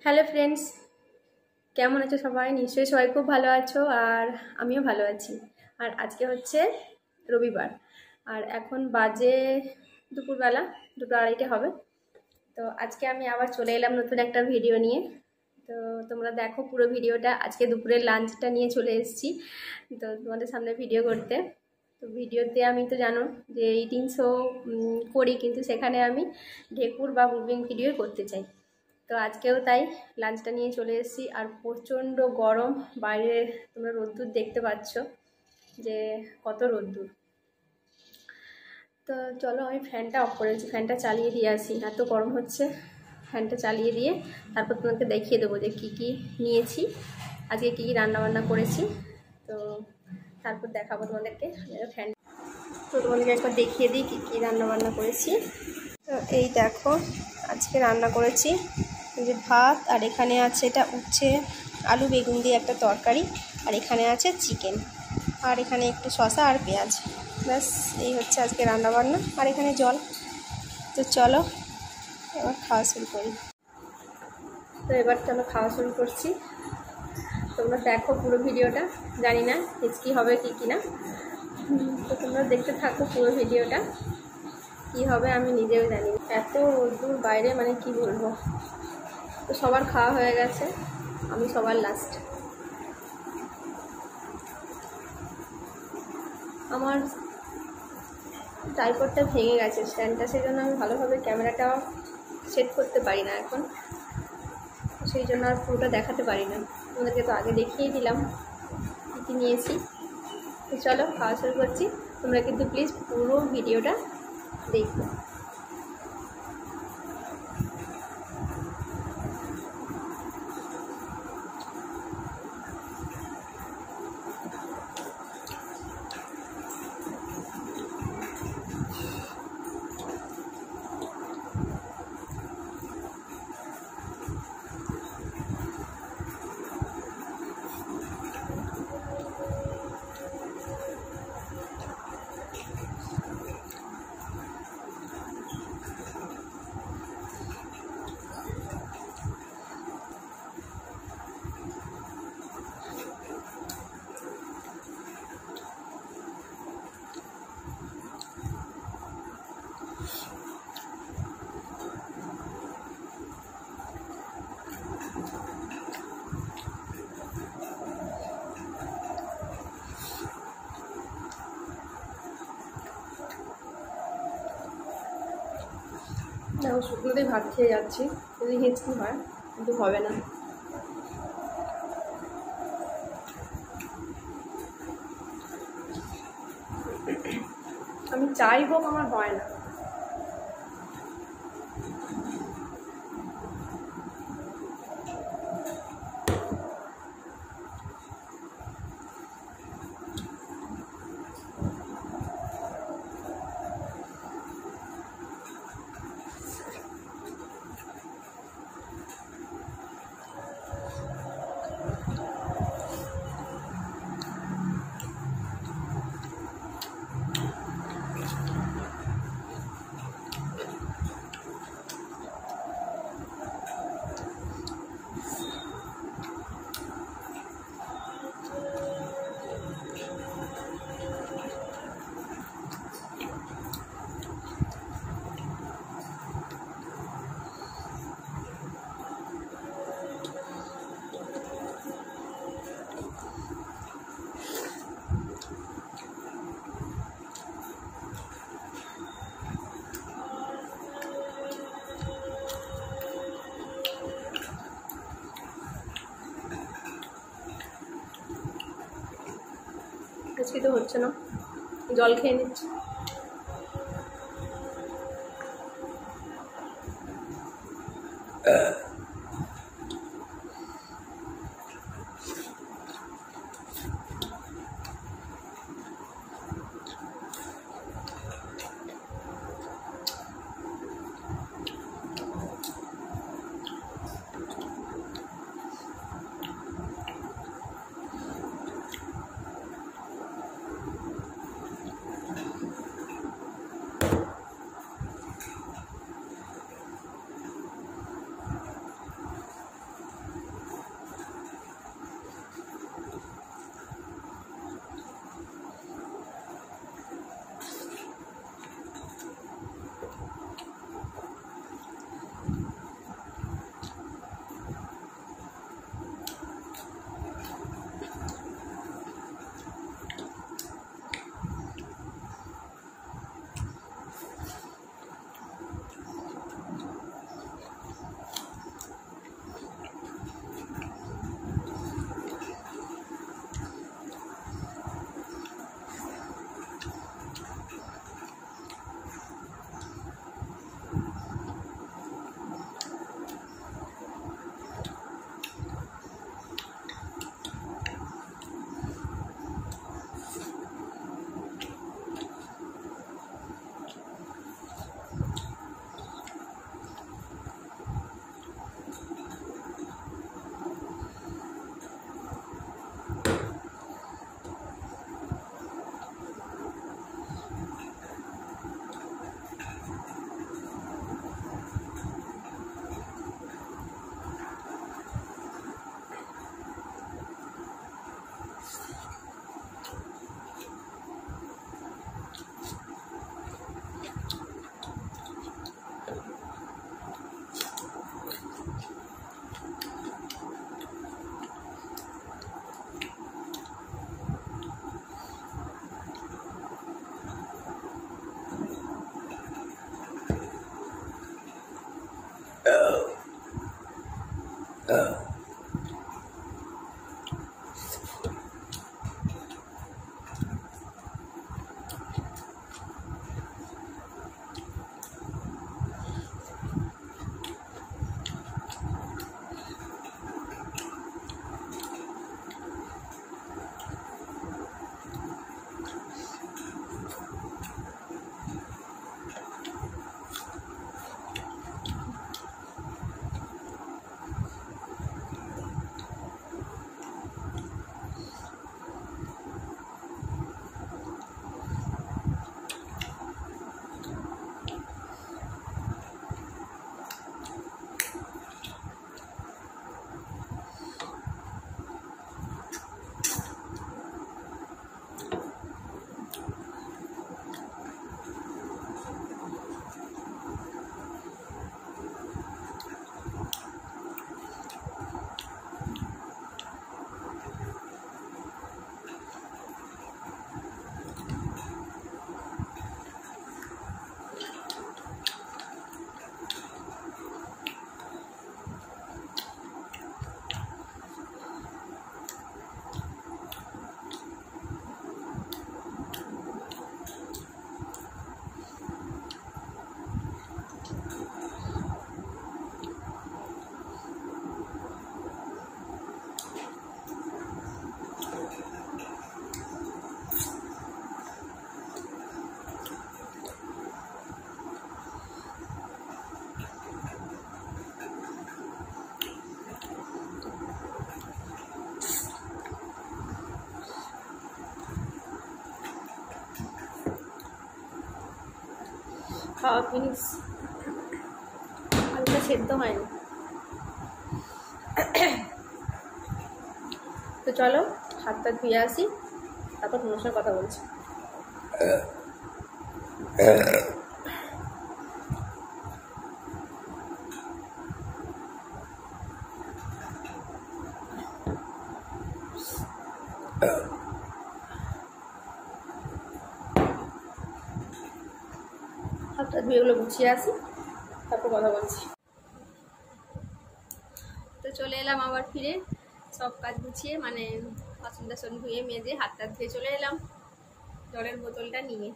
Hello friends, কেমন আছো সবাই? নিশ্চয়ই সবাই খুব ভালো আছো, আর আমিও ভালো আছি। আর আজকে হচ্ছে রবিবার, আর এখন বাজে দুপুরবেলা 2:30 হবে। তো আজকে আমি আবার চলে এলাম নতুন একটা ভিডিও নিয়ে। তো তোমরা দেখো পুরো ভিডিওটা। আজকে দুপুরের লাঞ্চটা নিয়ে চলে এসেছি তো তোমাদের সামনে ভিডিও করতে। তো ভিডিওতে আমি তো জানো যে ইটিং শো করি, কিন্তু সেখানে আমি ঢেকুর বা মুভিং ভিডিও করতে চাই। তো আজকেও তাই লাঞ্চটা নিয়ে চলে এসেছি। আর প্রচণ্ড গরম, বাইরে তোমরা রোদ্দুর দেখতে পাচ্ছ যে কত রোদ্দুর। তো চলো আমি ফ্যানটা অফ করেছি, ফ্যানটা চালিয়ে দিয়ে আসি, এত গরম হচ্ছে। ফ্যানটা চালিয়ে দিয়ে তারপর তোমাকে দেখিয়ে দেবো যে কী কী নিয়েছি, আজকে কী কী রান্নাবান্না করেছি। তো তারপর দেখাবো তোমাদেরকে ফ্যান। তো তোমাদেরকে একবার দেখিয়ে দিই কী কী রান্নাবান্না করেছি। তো এই দেখো, আজকে রান্না করেছি এই যে ভাত, আর এখানে আছে এটা উচ্ছে আলু বেগুন দিয়ে একটা তরকারি, আর এখানে আছে চিকেন, আর এখানে একটু শসা আর পেঁয়াজ। ব্যাস, এই হচ্ছে আজকে রান্নাবান্না, আর এখানে জল। তো চলো এবার খাওয়া শুরু করি। তো এবার চলো খাওয়া শুরু করছি। তোমরা দেখো পুরো ভিডিওটা, জানি না হিচকি হবে কি না। তো তোমরা দেখতে থাকো পুরো ভিডিওটা, কি হবে আমি নিজেও জানি। এত দূর বাইরে, মানে কি বলবো। তো সবার খাওয়া হয়ে গেছে, আমি সবার লাস্ট। আমার ট্রাইপডটা ভেঙে গেছে, স্ট্যান্ডটা, সেই জন্য আমি ভালোভাবে ক্যামেরাটা সেট করতে পারি না এখন, সেই জন্য আর পুরোটা দেখাতে পারি না। তোমাদেরকে তো আগে দেখিয়ে দিলাম কী কী নিয়েছি। তো চলো খাওয়া শুরু করছি। তোমরা কিন্তু প্লিজ পুরো ভিডিওটা দেখো। দেখো শুকনোতেই ভাত খেয়ে যাচ্ছি, যদি হিচকি হয় কিন্তু হবে না। আমি চাই হোক, আমার হয় না। আজকে তো হচ্ছে না, জল খেয়ে নিচ্ছি। খাওয়া ফিনিশ, আলুটা সেদ্ধ হয়নি। তো চলো হাতটা ধুয়ে আসি, তারপর তোমার সঙ্গে কথা বলছি। হাতটা ধুয়ে এগুলো গুছিয়ে আসি, তারপর কথা বলছি। তো চলে এলাম আবার ফিরে, সব কাজ গুছিয়ে, মানে বাসন টাসন ধুয়ে মেজে হাতটা ধুয়ে চলে এলাম জলের বোতলটা নিয়ে।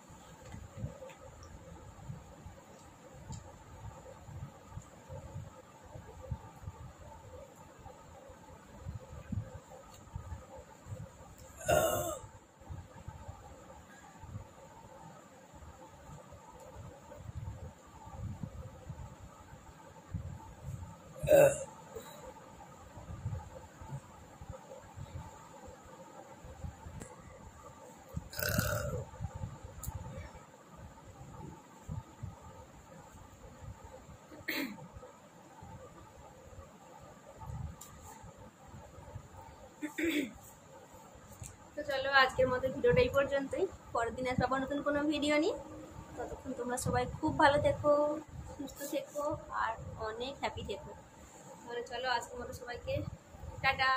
তো চলো আজকের মতো ভিডিওটা এই পর্যন্তই, পরের দিন আসবো আবার নতুন কোনো ভিডিও নিয়ে। ততক্ষণ তোমরা সবাই খুব ভালো থেকো, সুস্থ থেকো আর অনেক হ্যাপি থেকো। তাহলে চলো আজকের মতো সবাইকে টাটা।